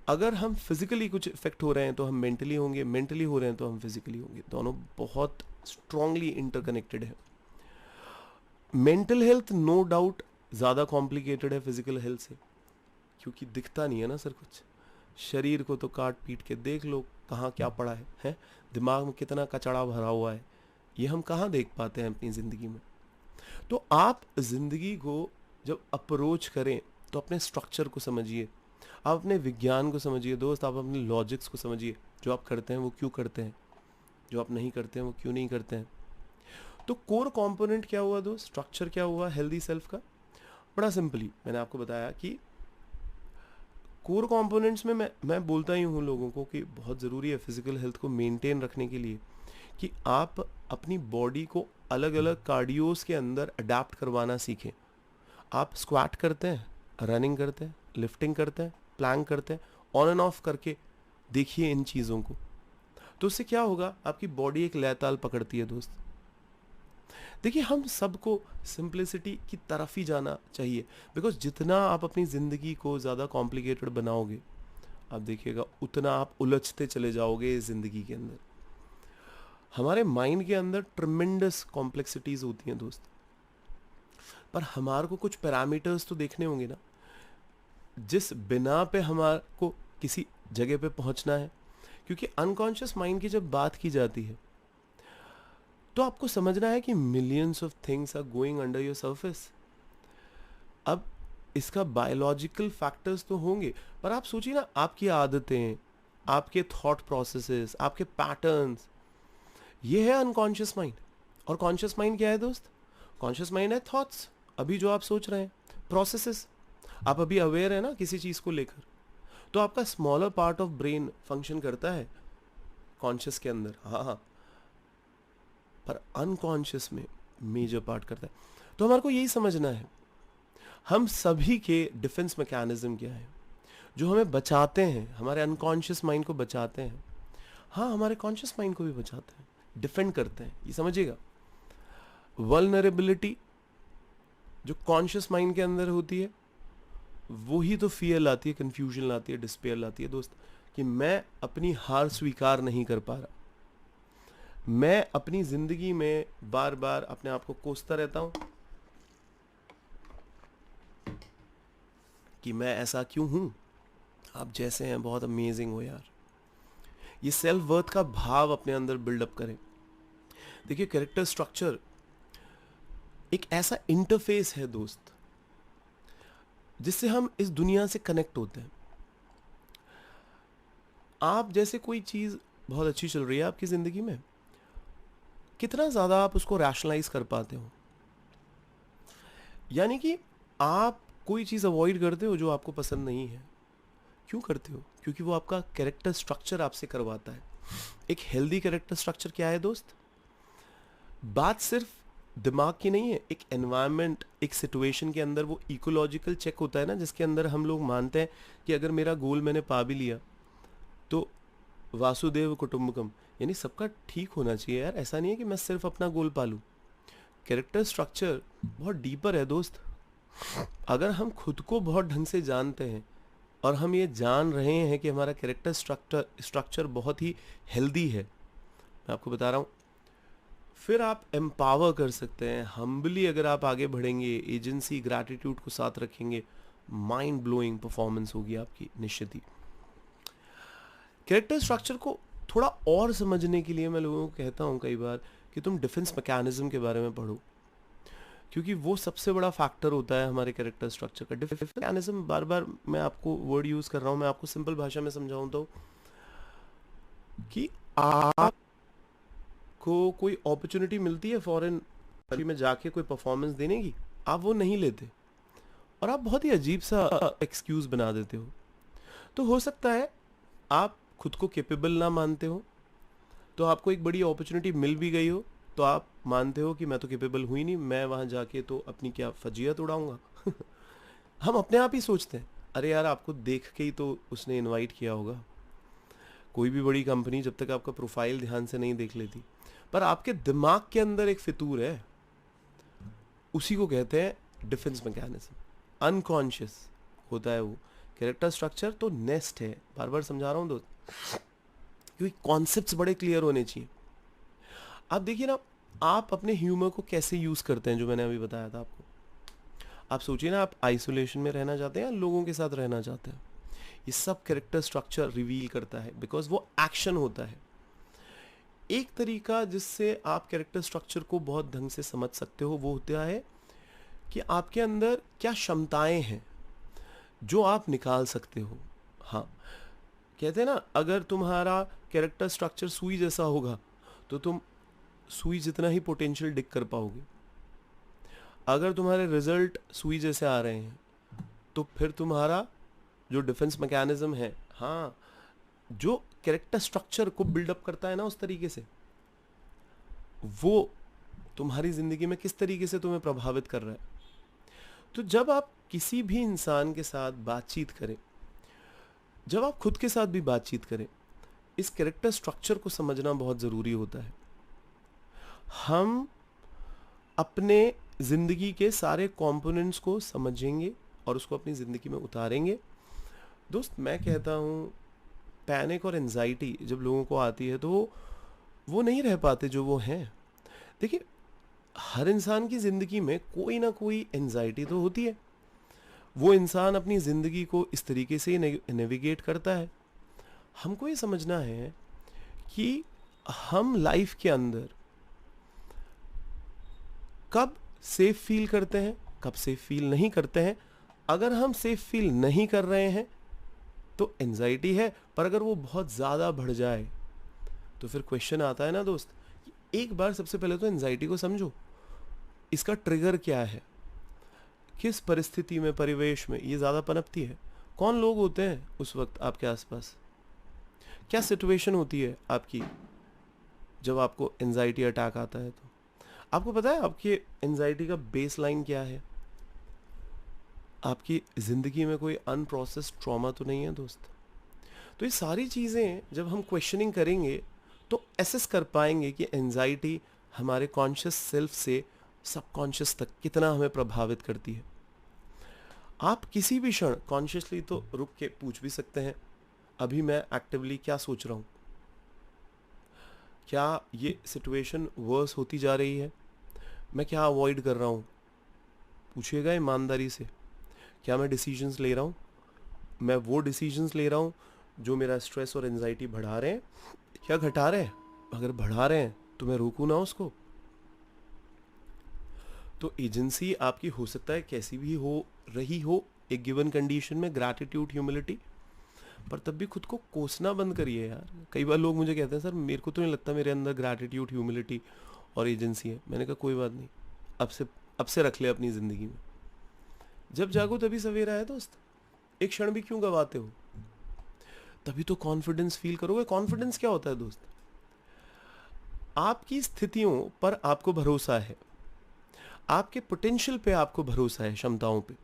अगर हम फिजिकली कुछ इफेक्ट हो रहे हैं तो हम मेंटली होंगे, मेंटली हो रहे हैं तो हम फिजिकली होंगे। दोनों बहुत स्ट्रांगली इंटरकनेक्टेड है। मेंटल हेल्थ नो डाउट ज़्यादा कॉम्प्लिकेटेड है फिजिकल हेल्थ से, क्योंकि दिखता नहीं है ना सर कुछ। शरीर को तो काट पीट के देख लो कहाँ क्या पड़ा है? दिमाग में कितना कचड़ा भरा हुआ है, ये हम कहाँ देख पाते हैं अपनी ज़िंदगी में। तो आप ज़िंदगी को जब अप्रोच करें तो अपने स्ट्रक्चर को समझिए, आप अपने विज्ञान को समझिए दोस्त, आप अपने लॉजिक्स को समझिए। जो आप करते हैं वो क्यों करते हैं, जो आप नहीं करते हैं वो क्यों नहीं करते हैं। तो कोर कंपोनेंट क्या हुआ दोस्त, स्ट्रक्चर क्या हुआ हेल्दी सेल्फ का? बड़ा सिंपली मैंने आपको बताया कि कोर कंपोनेंट्स में मैं बोलता ही हूँ लोगों को कि बहुत ज़रूरी है फिजिकल हेल्थ को मेंटेन रखने के लिए कि आप अपनी बॉडी को अलग अलग कार्डियोस के अंदर अडेप्ट करवाना सीखें। आप स्क्वाट करते हैं, रनिंग करते हैं, लिफ्टिंग करते हैं, प्लैंक करते हैं, ऑन एंड ऑफ करके देखिए इन चीज़ों को। तो उससे क्या होगा, आपकी बॉडी एक लय ताल पकड़ती है दोस्त। देखिए हम सबको सिंप्लिसिटी की तरफ ही जाना चाहिए, बिकॉज जितना आप अपनी ज़िंदगी को ज़्यादा कॉम्प्लिकेटेड बनाओगे, आप देखिएगा उतना आप उलझते चले जाओगे इस ज़िंदगी के अंदर। हमारे माइंड के अंदर ट्रिमेंडस कॉम्प्लेक्सिटीज़ होती हैं दोस्त, पर हमारे को कुछ पैरामीटर्स तो देखने होंगे ना, जिस बिना पे हमारे को किसी जगह पे पहुंचना है। क्योंकि अनकॉन्शियस माइंड की जब बात की जाती है तो आपको समझना है कि millions of things are going under your surface. अब इसका बायोलॉजिकल फैक्टर्स तो होंगे, पर आप सोचिए ना, आपकी आदतें, आपके थॉट प्रोसेसेस, आपके पैटर्न्स, ये है अनकॉन्शियस माइंड। और कॉन्शियस माइंड क्या है दोस्त? कॉन्शियस माइंड है थॉट्स, अभी जो आप सोच रहे हैं, प्रोसेसेस। आप अभी अवेयर है ना किसी चीज़ को लेकर, तो आपका smaller part of brain function करता है कॉन्शियस के अंदर, हाँ, पर अनकॉन्शियस में मेजर पार्ट करता है। तो हमारे को यही समझना है, हम सभी के डिफेंस मैकेनिज्म क्या है जो हमें बचाते हैं, हमारे अनकॉन्शियस माइंड को बचाते हैं। हाँ, हमारे कॉन्शियस माइंड को भी बचाते हैं, डिफेंड करते हैं, ये समझिएगा। वल्नरेबिलिटी जो कॉन्शियस माइंड के अंदर होती है, वही तो फियर लाती है, कंफ्यूजन लाती है, डिस्पेयर लाती है दोस्त, कि मैं अपनी हार स्वीकार नहीं कर पा रहा। मैं अपनी जिंदगी में बार बार अपने आप को कोसता रहता हूं कि मैं ऐसा क्यों हूं, आप जैसे हैं बहुत अमेजिंग हो यार। ये सेल्फ वर्थ का भाव अपने अंदर बिल्डअप करें। देखिए कैरेक्टर स्ट्रक्चर एक ऐसा इंटरफेस है दोस्त जिससे हम इस दुनिया से कनेक्ट होते हैं। आप जैसे कोई चीज़ बहुत अच्छी चल रही है आपकी ज़िंदगी में, कितना ज़्यादा आप उसको रैशनलाइज कर पाते हो। यानी कि आप कोई चीज़ अवॉइड करते हो जो आपको पसंद नहीं है। क्यों करते हो? क्योंकि वो आपका कैरेक्टर स्ट्रक्चर आपसे करवाता है। एक हेल्दी कैरेक्टर स्ट्रक्चर क्या है दोस्त? बात सिर्फ दिमाग की नहीं है, एक एनवायरनमेंट, एक सिचुएशन के अंदर वो इकोलॉजिकल चेक होता है ना, जिसके अंदर हम लोग मानते हैं कि अगर मेरा गोल मैंने पा भी लिया तो वासुदेव कुटुंबकम, यानी सबका ठीक होना चाहिए यार। ऐसा नहीं है कि मैं सिर्फ अपना गोल पालूं। कैरेक्टर स्ट्रक्चर बहुत डीपर है दोस्त। अगर हम खुद को बहुत ढंग से जानते हैं और हम ये जान रहे हैं कि हमारा कैरेक्टर स्ट्रक्चर बहुत ही हेल्दी है, मैं आपको बता रहा हूँ, फिर आप एम्पावर कर सकते हैं। हम्बली अगर आप आगे बढ़ेंगे, एजेंसी, ग्रैटिट्यूड को साथ रखेंगे, माइंड ब्लोइंग परफॉर्मेंस होगी आपकी निश्चित ही। कैरेक्टर स्ट्रक्चर को थोड़ा और समझने के लिए मैं लोगों को कहता हूँ कई बार कि तुम डिफेंस मैकेनिज्म के बारे में पढ़ो, क्योंकि वो सबसे बड़ा फैक्टर होता है हमारे कैरेक्टर स्ट्रक्चर का। डिफेंस मैकेनिज्म, बार बार मैं आपको वर्ड यूज़ कर रहा हूँ, मैं आपको सिंपल भाषा में समझाऊँ तो कि आपको कोई अपॉर्चुनिटी मिलती है फॉरेन कंट्री में जाके कोई परफॉर्मेंस देने की, आप वो नहीं लेते और आप बहुत ही अजीब सा एक्सक्यूज बना देते हो। तो हो सकता है आप खुद को कैपेबल ना मानते हो, तो आपको एक बड़ी अपॉर्चुनिटी मिल भी गई हो तो आप मानते हो कि मैं तो कैपेबल हुई नहीं, मैं वहां जाके तो अपनी क्या फजीयत उड़ाऊंगा। हम अपने आप ही सोचते हैं, अरे यार आपको देख के ही तो उसने इनवाइट किया होगा। कोई भी बड़ी कंपनी जब तक आपका प्रोफाइल ध्यान से नहीं देख लेती, पर आपके दिमाग के अंदर एक फितूर है, उसी को कहते हैं डिफेंस मैकेनिज्म। अनकॉन्शियस होता है वो कैरेक्टर स्ट्रक्चर। तो नेस्ट है, बार बार समझा रहा हूँ दोस्त, क्योंकि कॉन्सेप्ट्स बड़े क्लियर होने चाहिए। आप देखिए ना, आप अपने ह्यूमर को कैसे यूज करते हैं, जो मैंने अभी बताया था आपको। आप सोचिए ना, आप आइसोलेशन में रहना चाहते हैं या लोगों के साथ रहना चाहते हैं, ये सब कैरेक्टर स्ट्रक्चर रिवील करता है, बिकॉज वो एक्शन होता है। एक तरीका जिससे आप कैरेक्टर स्ट्रक्चर को बहुत ढंग से समझ सकते हो वो होता है कि आपके अंदर क्या क्षमताएं हैं जो आप निकाल सकते हो। हाँ, कहते हैं ना, अगर तुम्हारा कैरेक्टर स्ट्रक्चर सुई जैसा होगा तो तुम सुई जितना ही पोटेंशियल डिक कर पाओगे। अगर तुम्हारे रिजल्ट सुई जैसे आ रहे हैं तो फिर तुम्हारा जो डिफेंस मैकेनिज्म है, हाँ, जो कैरेक्टर स्ट्रक्चर को बिल्डअप करता है ना उस तरीके से, वो तुम्हारी जिंदगी में किस तरीके से तुम्हें प्रभावित कर रहा है। तो जब आप किसी भी इंसान के साथ बातचीत करें, जब आप खुद के साथ भी बातचीत करें, इस कैरेक्टर स्ट्रक्चर को समझना बहुत ज़रूरी होता है। हम अपने ज़िंदगी के सारे कंपोनेंट्स को समझेंगे और उसको अपनी ज़िंदगी में उतारेंगे। दोस्त, मैं कहता हूँ पैनिक और एंजाइटी जब लोगों को आती है तो वो नहीं रह पाते जो वो हैं। देखिए, हर इंसान की ज़िंदगी में कोई ना कोई एंजाइटी तो होती है। वो इंसान अपनी ज़िंदगी को इस तरीके से नेविगेट करता है। हमको ये समझना है कि हम लाइफ के अंदर कब सेफ फील करते हैं, कब सेफ फील नहीं करते हैं। अगर हम सेफ फील नहीं कर रहे हैं तो एंजाइटी है, पर अगर वो बहुत ज़्यादा बढ़ जाए तो फिर क्वेश्चन आता है ना दोस्त, कि एक बार सबसे पहले तो एंजाइटी को समझो, इसका ट्रिगर क्या है, किस परिस्थिति में, परिवेश में ये ज़्यादा पनपती है, कौन लोग होते हैं उस वक्त आपके आसपास, क्या सिचुएशन होती है आपकी जब आपको एंजाइटी अटैक आता है। तो आपको पता है आपकी एंजाइटी का बेस लाइन क्या है? आपकी ज़िंदगी में कोई अनप्रोसेस्ड ट्रॉमा तो नहीं है दोस्त। तो ये सारी चीज़ें जब हम क्वेश्चनिंग करेंगे तो एसेस कर पाएंगे कि एंजाइटी हमारे कॉन्शियस सेल्फ से सबकॉन्शियस तक कितना हमें प्रभावित करती है। आप किसी भी क्षण कॉन्शियसली तो रुक के पूछ भी सकते हैं, अभी मैं एक्टिवली क्या सोच रहा हूँ, क्या ये सिचुएशन वर्स होती जा रही है, मैं क्या अवॉइड कर रहा हूँ। पूछिएगा ईमानदारी से, क्या मैं डिसीजंस ले रहा हूँ, मैं वो डिसीजंस ले रहा हूँ जो मेरा स्ट्रेस और एंजाइटी बढ़ा रहे हैं, क्या घटा रहे हैं। अगर बढ़ा रहे हैं तो मैं रोकूं ना उसको। तो एजेंसी आपकी हो सकता है कैसी भी हो रही हो एक गिवन कंडीशन में, ग्रैटिट्यूड, ह्यूमिलिटी, पर तब भी खुद को कोसना बंद करिए यार। कई बार लोग मुझे कहते हैं, सर मेरे को तो नहीं लगता मेरे अंदर ग्रैटिट्यूड, ह्यूमिलिटी और एजेंसी है। मैंने कहा कोई बात नहीं, अब से रख ले अपनी ज़िंदगी में। जब जागो तभी सवेरा है दोस्त, एक क्षण भी क्यों गवाते हो। तभी तो कॉन्फिडेंस फील करोगे। कॉन्फिडेंस क्या होता है दोस्त? आपकी स्थितियों पर आपको भरोसा है, आपके पोटेंशियल पे आपको भरोसा है, क्षमताओं पे,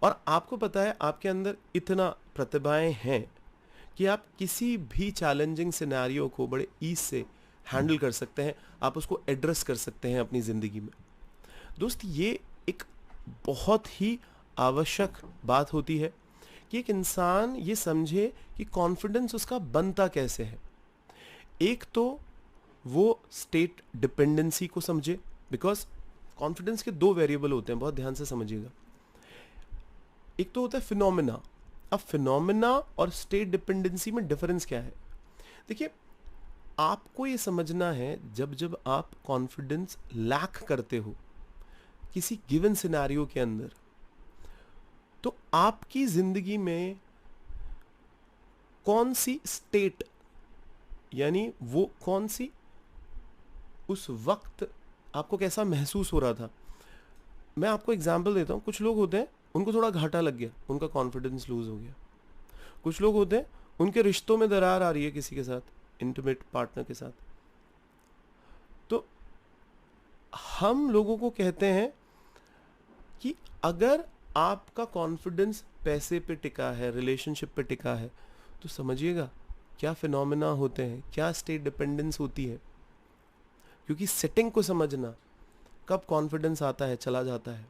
और आपको पता है आपके अंदर इतना प्रतिभाएं हैं कि आप किसी भी चैलेंजिंग सिनेरियो को बड़े ईज से हैंडल कर सकते हैं, आप उसको एड्रेस कर सकते हैं अपनी ज़िंदगी में। दोस्त, ये एक बहुत ही आवश्यक बात होती है कि एक इंसान ये समझे कि कॉन्फिडेंस उसका बनता कैसे है। एक तो वो स्टेट डिपेंडेंसी को समझे, बिकॉज कॉन्फिडेंस के दो वेरिएबल होते हैं, बहुत ध्यान से समझिएगा। एक तो होता है फिनोमेना। अब फिनोमेना और स्टेट डिपेंडेंसी में डिफरेंस क्या है? देखिए, आपको ये समझना है जब जब आप कॉन्फिडेंस लैक करते हो किसी गिवन सिनेरियो के अंदर, तो आपकी जिंदगी में कौन सी स्टेट यानी वो कौन सी, उस वक्त आपको कैसा महसूस हो रहा था। मैं आपको एग्जांपल देता हूँ। कुछ लोग होते हैं उनको थोड़ा घाटा लग गया, उनका कॉन्फिडेंस लूज हो गया। कुछ लोग होते हैं उनके रिश्तों में दरार आ रही है किसी के साथ, इंटीमेट पार्टनर के साथ। तो हम लोगों को कहते हैं कि अगर आपका कॉन्फिडेंस पैसे पे टिका है, रिलेशनशिप पे टिका है, तो समझिएगा क्या फिनोमेना होते हैं, क्या स्टेट डिपेंडेंस होती है। क्योंकि सेटिंग को समझना, कब कॉन्फिडेंस आता है चला जाता है,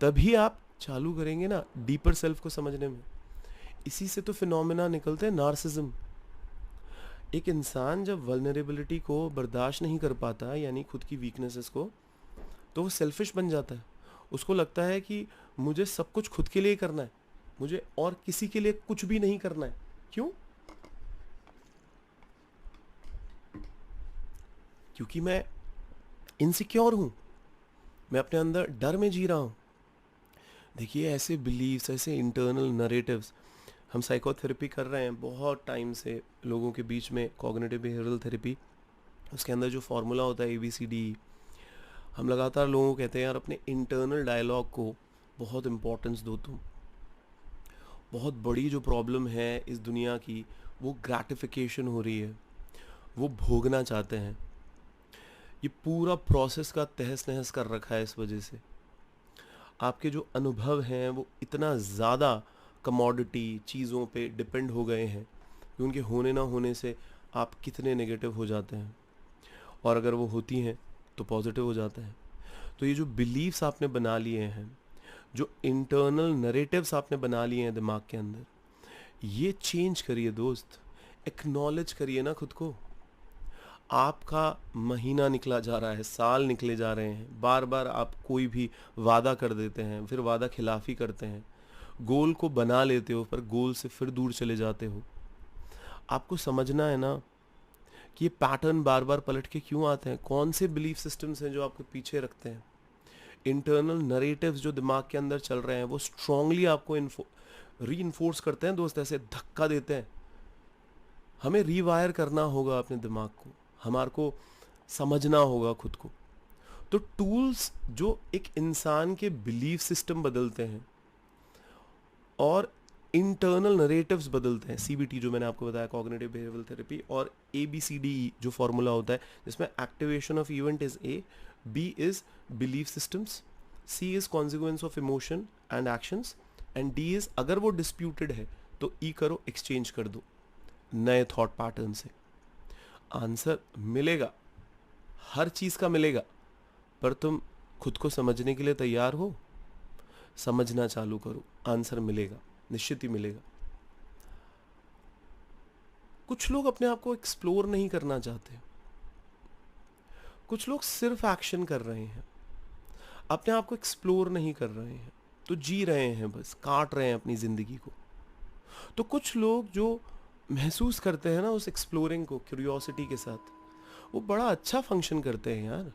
तभी आप चालू करेंगे ना डीपर सेल्फ को समझने में। इसी से तो फिनोमेना निकलते हैं, नार्सिज्म। एक इंसान जब वल्नरेबिलिटी को बर्दाश्त नहीं कर पाता, यानी खुद की वीकनेसेस को, तो वो सेल्फिश बन जाता है। उसको लगता है कि मुझे सब कुछ खुद के लिए करना है, मुझे और किसी के लिए कुछ भी नहीं करना है। क्यों? क्योंकि मैं इनसिक्योर हूं, मैं अपने अंदर डर में जी रहा हूं। देखिए, ऐसे बिलीव्स, ऐसे इंटरनल नरेटिव्स, हम साइकोथेरेपी कर रहे हैं बहुत टाइम से लोगों के बीच में, कॉग्निटिव बिहेवियरल थेरेपी। उसके अंदर जो फॉर्मूला होता है ABCD, हम लगातार लोगों को कहते हैं यार अपने इंटरनल डायलॉग को बहुत इम्पोर्टेंस दो तुम। बहुत बड़ी जो प्रॉब्लम है इस दुनिया की, वो ग्रैटिफिकेशन हो रही है, वो भोगना चाहते हैं। ये पूरा प्रोसेस का तहस नहस कर रखा है इस वजह से। आपके जो अनुभव हैं वो इतना ज़्यादा कमोडिटी चीज़ों पे डिपेंड हो गए हैं कि उनके होने ना होने से आप कितने नेगेटिव हो जाते हैं, और अगर वो होती हैं तो पॉजिटिव हो जाते हैं। तो ये जो बिलीव्स आपने बना लिए हैं, जो इंटरनल नरेटिव्स आपने बना लिए हैं दिमाग के अंदर, ये चेंज करिए दोस्त। एक्नॉलेज करिए ना खुद को। आपका महीना निकला जा रहा है, साल निकले जा रहे हैं, बार बार आप कोई भी वादा कर देते हैं, फिर वादा खिलाफी करते हैं, गोल को बना लेते हो पर गोल से फिर दूर चले जाते हो। आपको समझना है ना कि ये पैटर्न बार बार पलट के क्यों आते हैं, कौन से बिलीफ सिस्टम्स हैं जो आपको पीछे रखते हैं। इंटरनल नरेटिव्स जो दिमाग के अंदर चल रहे हैं वो स्ट्रांगली आपको री इन्फोर्स करते हैं दोस्त, ऐसे धक्का देते हैं। हमें रीवायर करना होगा अपने दिमाग को, हमारे को समझना होगा खुद को। तो टूल्स जो एक इंसान के बिलीफ सिस्टम बदलते हैं और इंटरनल नरेटिव्स बदलते हैं, CBT जो मैंने आपको बताया, कॉग्निटिव बिहेवियरल थेरेपी, और ABCDE जो फॉर्मूला होता है जिसमें activation of event is A, B is belief systems, C is consequence of emotion and actions, and D is अगर वो डिस्प्यूटेड है तो E करो, एक्सचेंज कर दो नए थॉट पैटर्न से। आंसर मिलेगा, हर चीज का मिलेगा, पर तुम खुद को समझने के लिए तैयार हो? समझना चालू करो, आंसर मिलेगा, निश्चित ही मिलेगा। कुछ लोग अपने आप को एक्सप्लोर नहीं करना चाहते, कुछ लोग सिर्फ एक्शन कर रहे हैं, अपने आप को एक्सप्लोर नहीं कर रहे हैं, तो जी रहे हैं, बस काट रहे हैं अपनी जिंदगी को। तो कुछ लोग जो महसूस करते हैं ना उस एक्सप्लोरिंग को क्यूरियोसिटी के साथ, वो बड़ा अच्छा फंक्शन करते हैं यार।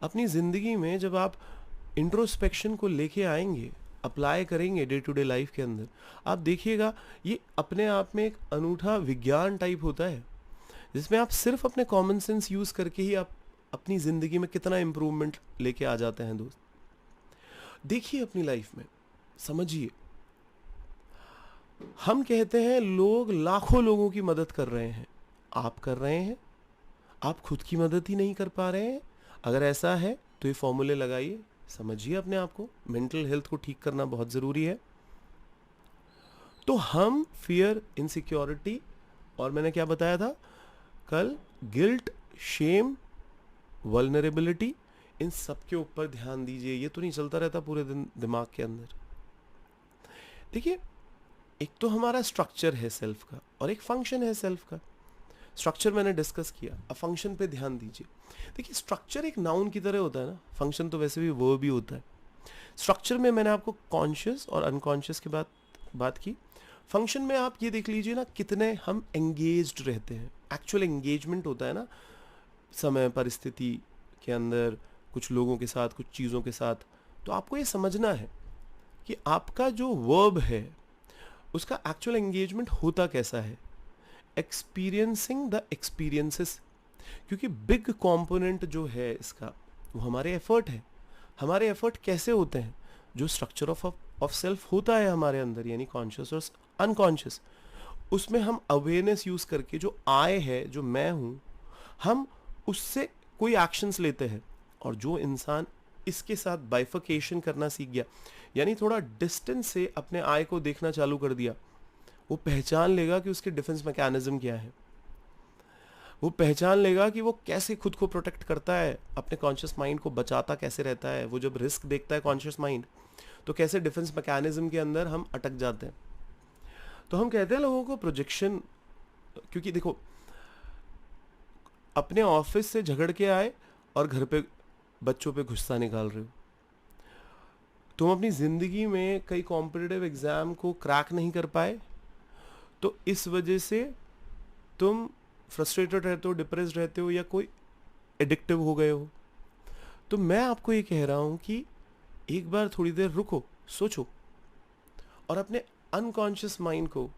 अपनी ज़िंदगी में जब आप इंट्रोस्पेक्शन को लेके आएंगे, अप्लाई करेंगे डे टू डे लाइफ के अंदर, आप देखिएगा ये अपने आप में एक अनूठा विज्ञान टाइप होता है, जिसमें आप सिर्फ अपने कॉमन सेंस यूज़ करके ही आप अपनी ज़िंदगी में कितना इम्प्रूवमेंट लेके आ जाते हैं दोस्त। देखिए अपनी लाइफ में, समझिए। हम कहते हैं लोग लाखों लोगों की मदद कर रहे हैं, आप कर रहे हैं? आप खुद की मदद ही नहीं कर पा रहे हैं? अगर ऐसा है तो ये फॉर्मूले लगाइए, समझिए अपने आप को। मेंटल हेल्थ को ठीक करना बहुत ज़रूरी है। तो हम फियर, इनसिक्योरिटी, और मैंने क्या बताया था कल, गिल्ट, शेम, वल्नरेबिलिटी, इन सब के ऊपर ध्यान दीजिए। ये तो नहीं चलता रहता पूरे दिन दिमाग के अंदर। देखिए, एक तो हमारा स्ट्रक्चर है सेल्फ का और एक फंक्शन है सेल्फ का। स्ट्रक्चर मैंने डिस्कस किया, अब फंक्शन पे ध्यान दीजिए। देखिए, स्ट्रक्चर एक नाउन की तरह होता है ना, फंक्शन तो वैसे भी वर्ब भी होता है। स्ट्रक्चर में मैंने आपको कॉन्शियस और अनकॉन्शियस की बात की। फंक्शन में आप ये देख लीजिए ना, कितने हम एंगेज्ड रहते हैं। एक्चुअल एंगेजमेंट होता है ना, समय परिस्थिति के अंदर, कुछ लोगों के साथ, कुछ चीज़ों के साथ। तो आपको ये समझना है कि आपका जो वर्ब है उसका एक्चुअल एंगेजमेंट होता कैसा है। एक्सपीरियंसिंग द एक्सपीरियंसेस, क्योंकि बिग कंपोनेंट जो है इसका वो हमारे एफर्ट है। हमारे एफर्ट कैसे होते हैं? जो स्ट्रक्चर ऑफ सेल्फ होता है हमारे अंदर, यानी कॉन्शियस और अनकॉन्शियस, उसमें हम अवेयरनेस यूज करके जो आय है, जो मैं हूं, हम उससे कोई एक्शंस लेते हैं। और जो इंसान इसके साथ बाइफिकेशन करना सीख गया, यानी थोड़ा डिस्टेंस से अपने आय को देखना चालू कर दिया, वो पहचान लेगा कि उसके डिफेंस मैकेनिज्म क्या है। वो पहचान लेगा कि वो कैसे खुद को प्रोटेक्ट करता है, अपने कॉन्शियस माइंड को बचाता कैसे रहता है। वो जब रिस्क देखता है कॉन्शियस माइंड, तो कैसे डिफेंस मैकेनिज्म के अंदर हम अटक जाते हैं। तो हम कहते हैं लोगों को प्रोजेक्शन, क्योंकि देखो, अपने ऑफिस से झगड़ के आए और घर पे बच्चों पे गुस्सा निकाल रहे हो। तुम अपनी जिंदगी में कई कॉम्पिटिटिव एग्जाम को क्रैक नहीं कर पाए, तो इस वजह से तुम फ्रस्ट्रेटेड रहते हो, डिप्रेस्ड रहते हो, या कोई एडिक्टिव हो गए हो। तो मैं आपको ये कह रहा हूं कि एक बार थोड़ी देर रुको, सोचो, और अपने अनकॉन्शियस माइंड को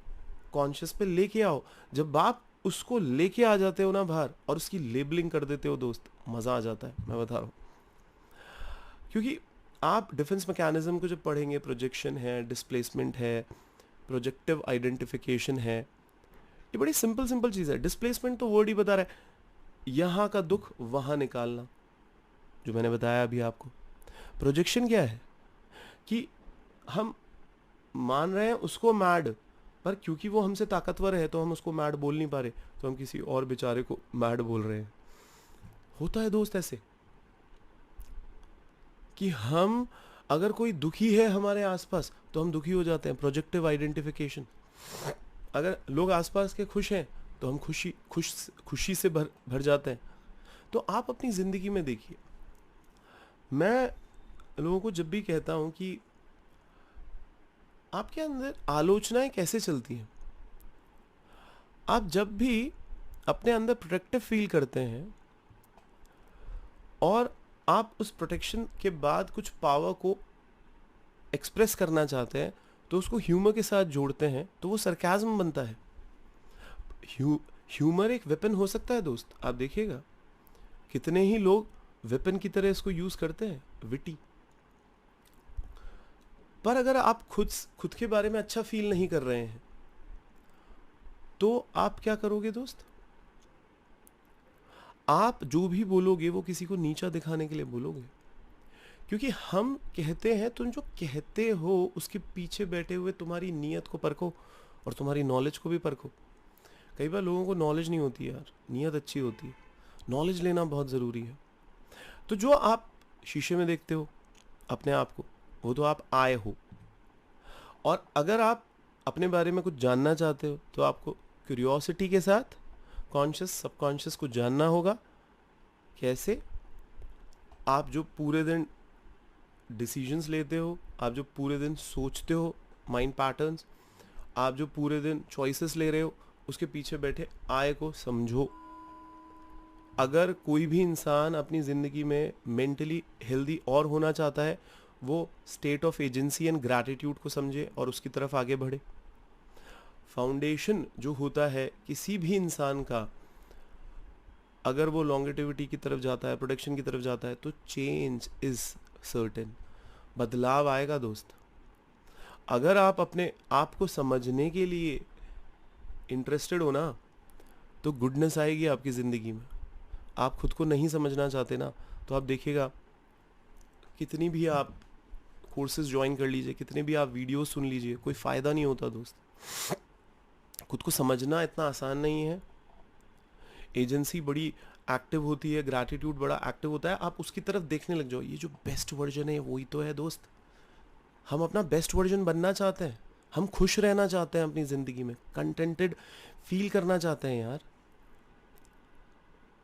कॉन्शियस पे लेके आओ। जब आप उसको लेके आ जाते हो ना बाहर, और उसकी लेबलिंग कर देते हो दोस्त, मजा आ जाता है, मैं बता रहा हूं। क्योंकि आप डिफेंस मैकेनिज्म को जब पढ़ेंगे, प्रोजेक्शन है, डिस्प्लेसमेंट है, प्रोजेक्टिव आइडेंटिफिकेशन है, ये बड़ी सिंपल सिंपल चीज है। डिस्प्लेसमेंट तो वर्ड ही बता रहा है, यहां का दुख वहां निकालना, जो मैंने बताया अभी आपको। प्रोजेक्शन क्या है कि हम मान रहे हैं उसको मैड, पर क्योंकि वो हमसे ताकतवर है तो हम उसको मैड बोल नहीं पा रहे, तो हम किसी और बेचारे को मैड बोल रहे हैं। होता है दोस्त ऐसे कि हम, अगर कोई दुखी है हमारे आसपास तो हम दुखी हो जाते हैं, प्रोजेक्टिव आइडेंटिफिकेशन। अगर लोग आसपास के खुश हैं तो हम खुशी से भर जाते हैं। तो आप अपनी जिंदगी में देखिए, मैं लोगों को जब भी कहता हूं कि आपके अंदर आलोचनाएं कैसे चलती हैं, आप जब भी अपने अंदर प्रोटेक्टिव फील करते हैं और आप उस प्रोटेक्शन के बाद कुछ पावर को एक्सप्रेस करना चाहते हैं, तो उसको ह्यूमर के साथ जोड़ते हैं, तो वो सरकाज़म बनता है। ह्यूमर एक वेपन हो सकता है दोस्त। आप देखिएगा कितने ही लोग वेपन की तरह इसको यूज करते हैं, विटी। पर अगर आप खुद के बारे में अच्छा फील नहीं कर रहे हैं, तो आप क्या करोगे दोस्त? आप जो भी बोलोगे वो किसी को नीचा दिखाने के लिए बोलोगे। क्योंकि हम कहते हैं, तुम जो कहते हो उसके पीछे बैठे हुए तुम्हारी नीयत को परखो, और तुम्हारी नॉलेज को भी परखो। कई बार लोगों को नॉलेज नहीं होती यार, नीयत अच्छी होती है। नॉलेज लेना बहुत ज़रूरी है। तो जो आप शीशे में देखते हो अपने आप को, वो तो आप आए हो। और अगर आप अपने बारे में कुछ जानना चाहते हो, तो आपको क्यूरियोसिटी के साथ कॉन्शियस सबकॉन्शियस को जानना होगा। कैसे? आप जो पूरे दिन डिसीजंस लेते हो, आप जो पूरे दिन सोचते हो, माइंड पैटर्न्स, आप जो पूरे दिन चॉइसेस ले रहे हो, उसके पीछे बैठे आय को समझो। अगर कोई भी इंसान अपनी ज़िंदगी में मेंटली हेल्दी और होना चाहता है, वो state of agency and gratitude को समझे और उसकी तरफ आगे बढ़े। फाउंडेशन जो होता है किसी भी इंसान का, अगर वो लॉन्गेटिविटी की तरफ जाता है, प्रोडक्शन की तरफ जाता है, तो चेंज इज सर्टेन, बदलाव आएगा दोस्त। अगर आप अपने आप को समझने के लिए इंटरेस्टेड हो ना, तो गुडनेस आएगी आपकी ज़िंदगी में। आप खुद को नहीं समझना चाहते ना, तो आप देखिएगा कितनी भी आप कोर्सेज ज्वाइन कर लीजिए, कितने भी आप वीडियोस सुन लीजिए, कोई फ़ायदा नहीं होता दोस्त। खुद को समझना इतना आसान नहीं है। एजेंसी बड़ी एक्टिव होती है, ग्रैटिट्यूड बड़ा एक्टिव होता है, आप उसकी तरफ देखने लग जाओ। ये जो बेस्ट वर्जन है वही तो है दोस्त। हम अपना बेस्ट वर्जन बनना चाहते हैं, हम खुश रहना चाहते हैं अपनी ज़िंदगी में, कंटेंटेड फील करना चाहते हैं यार।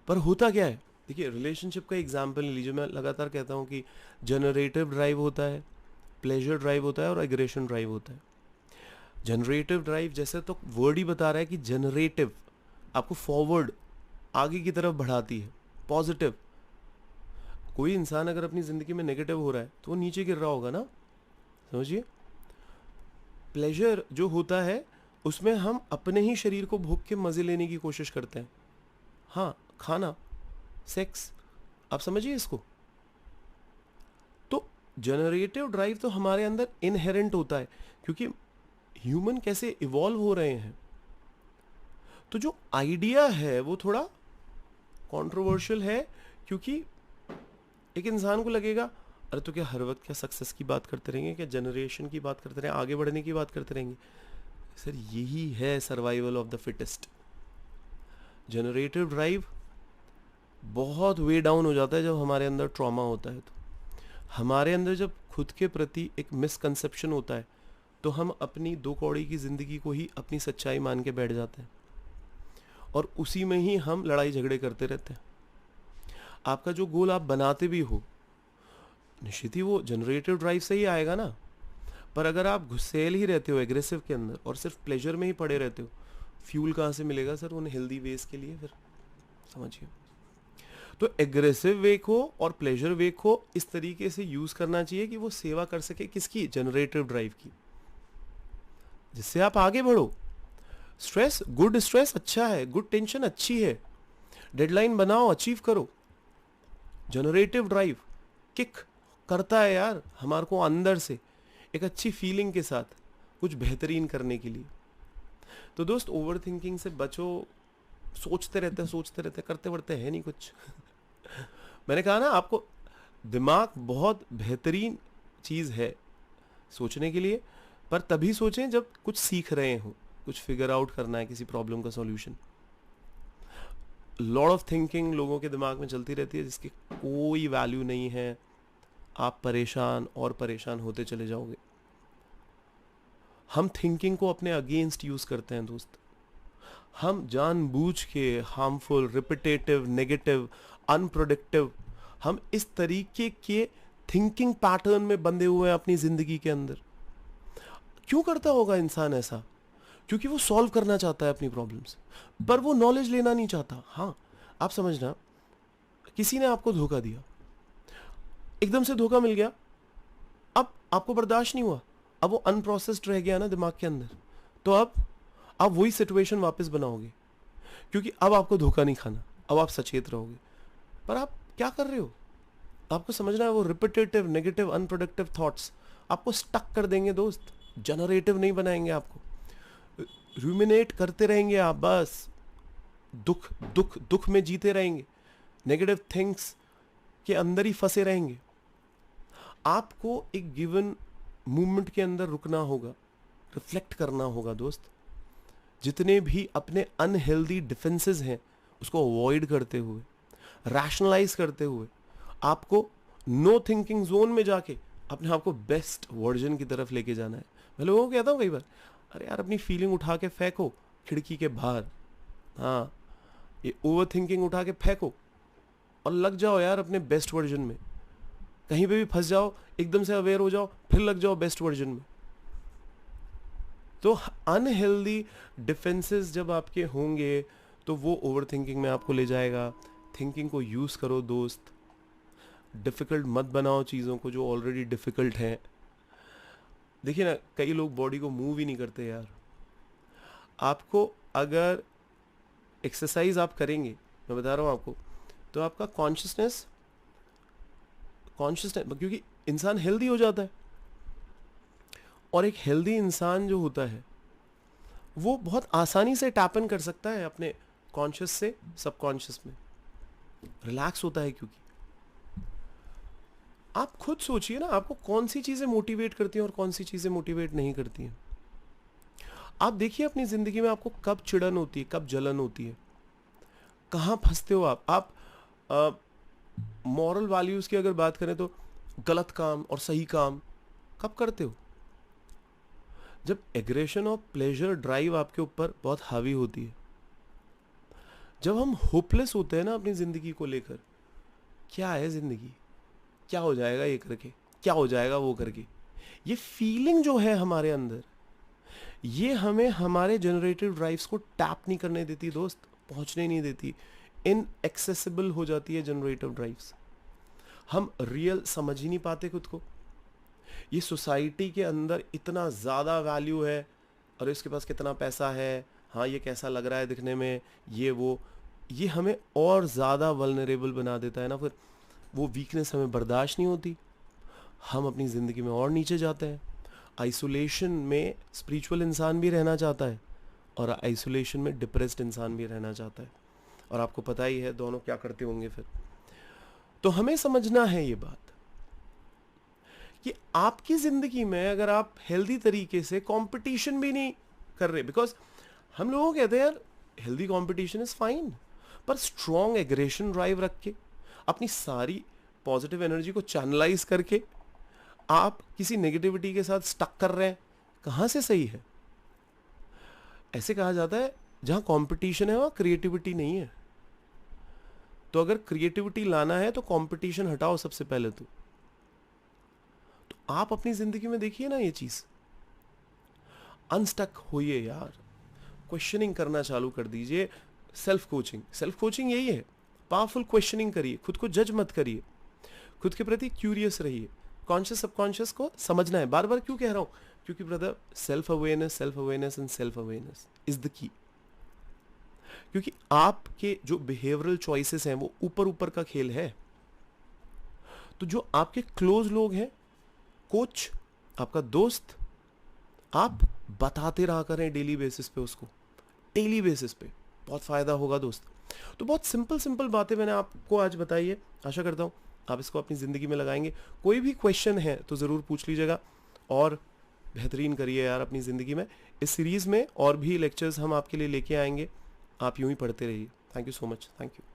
पर होता क्या है, देखिए रिलेशनशिप का एग्जाम्पल लीजिए। मैं लगातार कहता हूँ कि जनरेटिव ड्राइव होता है, प्लेजर ड्राइव होता है, और एग्रेशन ड्राइव होता है। जनरेटिव ड्राइव जैसे तो वर्ड ही बता रहा है कि जनरेटिव आपको फॉरवर्ड, आगे की तरफ बढ़ाती है, पॉजिटिव। कोई इंसान अगर अपनी ज़िंदगी में नेगेटिव हो रहा है तो वो नीचे गिर रहा होगा ना, समझिए। प्लेजर जो होता है उसमें हम अपने ही शरीर को भोग के मजे लेने की कोशिश करते हैं। हाँ, खाना, सेक्स, आप समझिए इसको। तो जनरेटिव ड्राइव तो हमारे अंदर इनहेरेंट होता है, क्योंकि ह्यूमन कैसे इवॉल्व हो रहे हैं। तो जो आइडिया है वो थोड़ा कंट्रोवर्शियल है, क्योंकि एक इंसान को लगेगा अरे तो क्या हर वक्त क्या सक्सेस की बात करते रहेंगे, क्या जनरेशन की बात करते रहेंगे, आगे बढ़ने की बात करते रहेंगे। सर यही है survival of the fittest. Generative drive बहुत वे डाउन हो जाता है जब हमारे अंदर ट्रॉमा होता है। तो हमारे अंदर जब खुद के प्रति एक मिसकंसेप्शन होता है तो हम अपनी दो कौड़ी की ज़िंदगी को ही अपनी सच्चाई मान के बैठ जाते हैं, और उसी में ही हम लड़ाई झगड़े करते रहते हैं। आपका जो गोल आप बनाते भी हो, निश्चित ही वो जनरेटिव ड्राइव से ही आएगा ना। पर अगर आप घुसेल ही रहते हो एग्रेसिव के अंदर और सिर्फ प्लेजर में ही पड़े रहते हो, फ्यूल कहाँ से मिलेगा सर उन हेल्दी वेज के लिए? फिर समझिए। तो एग्रेसिव वे को और प्लेजर वे को इस तरीके से यूज करना चाहिए कि वो सेवा कर सके किसकी? जनरेटिव ड्राइव की, जिससे आप आगे बढ़ो। स्ट्रेस अच्छा है, गुड टेंशन अच्छी है, डेडलाइन बनाओ, अचीव करो। जनरेटिव ड्राइव किक करता है यार हमारे को अंदर से एक अच्छी फीलिंग के साथ कुछ बेहतरीन करने के लिए। तो दोस्त, ओवर थिंकिंग से बचो। सोचते रहते करते बढ़ते है नहीं कुछ। मैंने कहा ना आपको, दिमाग बहुत बेहतरीन चीज़ है सोचने के लिए, पर तभी सोचें जब कुछ सीख रहे हो, कुछ फिगर आउट करना है, किसी प्रॉब्लम का सॉल्यूशन। लॉट ऑफ थिंकिंग लोगों के दिमाग में चलती रहती है जिसकी कोई वैल्यू नहीं है। आप परेशान और परेशान होते चले जाओगे। हम थिंकिंग को अपने अगेंस्ट यूज करते हैं दोस्त। हम जानबूझ के हार्मफुल, रिपीटेटिव, नेगेटिव, अनप्रोडक्टिव, हम इस तरीके के थिंकिंग पैटर्न में बंधे हुए हैं अपनी जिंदगी के अंदर। क्यों करता होगा इंसान ऐसा? क्योंकि वो सॉल्व करना चाहता है अपनी प्रॉब्लम्स, पर वो नॉलेज लेना नहीं चाहता। हाँ, आप समझना, किसी ने आपको धोखा दिया, एकदम से धोखा मिल गया, अब आपको बर्दाश्त नहीं हुआ, अब वो अनप्रोसेस्ड रह गया ना दिमाग के अंदर। तो अब आप वही सिचुएशन वापस बनाओगे, क्योंकि अब आपको धोखा नहीं खाना, अब आप सचेत रहोगे। पर आप क्या कर रहे हो? आपको समझना है, वो रिपीटेटिव, नेगेटिव, अनप्रोडक्टिव थॉट्स आपको स्टक कर देंगे दोस्त, जनरेटिव नहीं बनाएंगे आपको। रूमिनेट करते रहेंगे आप, बस दुख दुख दुख में जीते रहेंगे, नेगेटिव थिंग्स के अंदर ही फंसे रहेंगे। आपको एक गिवन मूवमेंट के अंदर रुकना होगा, रिफ्लेक्ट करना होगा दोस्त। जितने भी अपने अनहेल्दी डिफेंसेस हैं उसको अवॉइड करते हुए, रैशनलाइज करते हुए, आपको नो थिंकिंग जोन में जाके अपने आप को बेस्ट वर्जन की तरफ लेके जाना है। मैं लोगों को कहता हूँ कई बार, अरे यार अपनी फीलिंग उठा के फेंको खिड़की के बाहर। हाँ, ये ओवर थिंकिंग उठा के फेंको और लग जाओ यार अपने बेस्ट वर्जन में। कहीं पे भी फंस जाओ, एकदम से अवेयर हो जाओ, फिर लग जाओ बेस्ट वर्जन में। तो अनहेल्दी डिफेंसेस जब आपके होंगे तो वो ओवर थिंकिंग में आपको ले जाएगा। थिंकिंग को यूज करो दोस्त, डिफिकल्ट मत बनाओ चीज़ों को जो ऑलरेडी डिफिकल्ट हैं। देखिए ना, कई लोग बॉडी को मूव ही नहीं करते यार। आपको अगर एक्सरसाइज आप करेंगे, मैं बता रहा हूँ आपको, तो आपका कॉन्शियसनेस, क्योंकि इंसान हेल्दी हो जाता है, और एक हेल्दी इंसान जो होता है वो बहुत आसानी से टैप इन कर सकता है अपने कॉन्शियस से सबकॉन्शियस में, रिलैक्स होता है। क्योंकि आप खुद सोचिए ना, आपको कौन सी चीजें मोटिवेट करती हैं और कौन सी चीजें मोटिवेट नहीं करती हैं। आप देखिए अपनी जिंदगी में आपको कब चिड़न होती है, कब जलन होती है, कहाँ फंसते हो आप मॉरल वैल्यूज की अगर बात करें तो गलत काम और सही काम कब करते हो? जब एग्रेशन और प्लेजर ड्राइव आपके ऊपर बहुत हावी होती है, जब हम होपलेस होते हैं ना अपनी जिंदगी को लेकर, क्या है जिंदगी, क्या हो जाएगा ये करके, क्या हो जाएगा वो करके, ये फीलिंग जो है हमारे अंदर, ये हमें हमारे जनरेटिव ड्राइव्स को टैप नहीं करने देती दोस्त, पहुंचने नहीं देती, इनएक्सेसिबल हो जाती है जनरेटिव ड्राइव्स। हम रियल समझ ही नहीं पाते खुद को। ये सोसाइटी के अंदर इतना ज़्यादा वैल्यू है अरे इसके पास कितना पैसा है, हाँ ये कैसा लग रहा है दिखने में, ये वो, ये हमें और ज़्यादा वल्नरेबल बना देता है ना। फिर वो वीकनेस हमें बर्दाश्त नहीं होती, हम अपनी ज़िंदगी में और नीचे जाते हैं। आइसोलेशन में स्पिरिचुअल इंसान भी रहना चाहता है और आइसोलेशन में डिप्रेस्ड इंसान भी रहना चाहता है, और आपको पता ही है दोनों क्या करते होंगे फिर। तो हमें समझना है ये बात कि आपकी ज़िंदगी में अगर आप हेल्दी तरीके से कंपटीशन भी नहीं कर रहे, बिकॉज हम लोग कहते हैं यार हेल्दी कंपटीशन इज़ फाइन, पर स्ट्रॉन्ग एग्रेशन ड्राइव रख के अपनी सारी पॉजिटिव एनर्जी को चैनलाइज करके आप किसी नेगेटिविटी के साथ स्टक कर रहे हैं, कहाँ से सही है। ऐसे कहा जाता है जहाँ कंपटीशन है वहाँ क्रिएटिविटी नहीं है। तो अगर क्रिएटिविटी लाना है तो कंपटीशन हटाओ सबसे पहले तो आप अपनी जिंदगी में देखिए ना ये चीज, अनस्टक होइए यार, क्वेश्चनिंग करना चालू कर दीजिए। सेल्फ कोचिंग यही है, पावरफुल क्वेश्चनिंग करिए, खुद को जज मत करिए, खुद के प्रति क्यूरियस रहिए, कॉन्शियस सबकॉन्शियस को समझना है। बार बार क्यों कह रहा हूं, क्योंकि brother self awareness and self awareness is the key. क्योंकि आपके जो बिहेवियरल चॉइसेस हैं वो ऊपर ऊपर का खेल है। तो जो आपके क्लोज लोग हैं, कोच, आपका दोस्त, आप बताते रहा करें डेली बेसिस पे उसको, डेली बेसिस पे, बहुत फायदा होगा दोस्त। तो बहुत सिंपल बातें मैंने आपको आज बताई है, आशा करता हूँ आप इसको अपनी ज़िंदगी में लगाएंगे। कोई भी क्वेश्चन है तो ज़रूर पूछ लीजिएगा और बेहतरीन करिए यार अपनी ज़िंदगी में। इस सीरीज़ में और भी लेक्चर्स हम आपके लिए लेके आएंगे, आप यूं ही पढ़ते रहिए। Thank you so much, thank you.